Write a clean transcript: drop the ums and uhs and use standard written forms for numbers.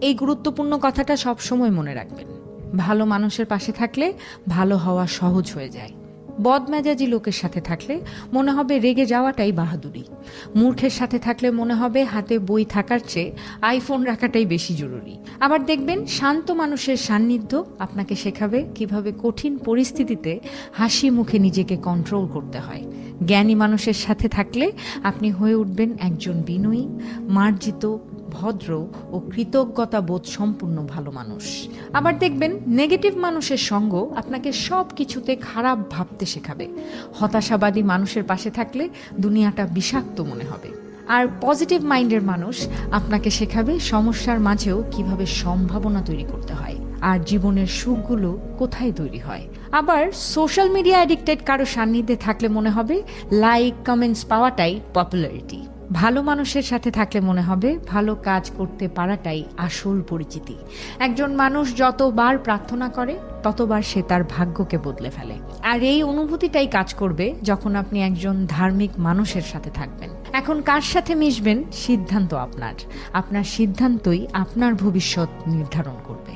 এই গুরুত্বপূর্ণ কথাটা সব সময় মনে রাখবেন। ভালো মানুষের পাশে থাকলে ভালো হওয়া সহজ হয়ে যায়। বদমেজাজি লোকের সাথে থাকলে মনে হবে রেগে যাওয়াটাই বাহাদুরি। মূর্খের সাথে থাকলে মনে হবে হাতে বই থাকার চেয়ে আইফোন রাখাটাই বেশি জরুরি। আবার দেখবেন শান্ত মানুষের সান্নিধ্য আপনাকে শেখাবে কিভাবে কঠিন পরিস্থিতিতে হাসি মুখে নিজেকে কন্ট্রোল করতে হয়। জ্ঞানী মানুষের সাথে থাকলে আপনি হয়ে উঠবেন একজন বিনয়ী, মার্জিত, ভদ্র ও কৃতজ্ঞতা বোধ সম্পূর্ণ ভালো মানুষ। আবার দেখবেন নেগেটিভ মানুষের সঙ্গ আপনাকে সব কিছুতে খারাপ ভাবতে শেখাবে। হতাশাবাদী মানুষের পাশে থাকলে দুনিয়াটা বিষাক্ত মনে হবে। আর পজিটিভ মাইন্ডের মানুষ আপনাকে শেখাবে সমস্যার মাঝেও কিভাবে সম্ভাবনা তৈরি করতে হয়, আর জীবনের সুখগুলো কোথায় তৈরি হয়। আবার সোশ্যাল মিডিয়া অ্যাডিক্টেড কারো সান্নিধ্যে থাকলে মনে হবে লাইক কমেন্টস পাওয়াটাই পপুলারিটি। ভালো মানুষের সাথে থাকলে মনে হবে ভালো কাজ করতে পারাটাই আসল পরিচিতি। একজন মানুষ যতবার প্রার্থনা করে ততবার সে তার ভাগ্যকে বদলে ফেলে। আর এই অনুভূতিটাই কাজ করবে যখন আপনি একজন ধার্মিক মানুষের সাথে থাকবেন। এখন কার সাথে মিশবেন সিদ্ধান্ত আপনার। আপনার সিদ্ধান্তই আপনার ভবিষ্যৎ নির্ধারণ করবে।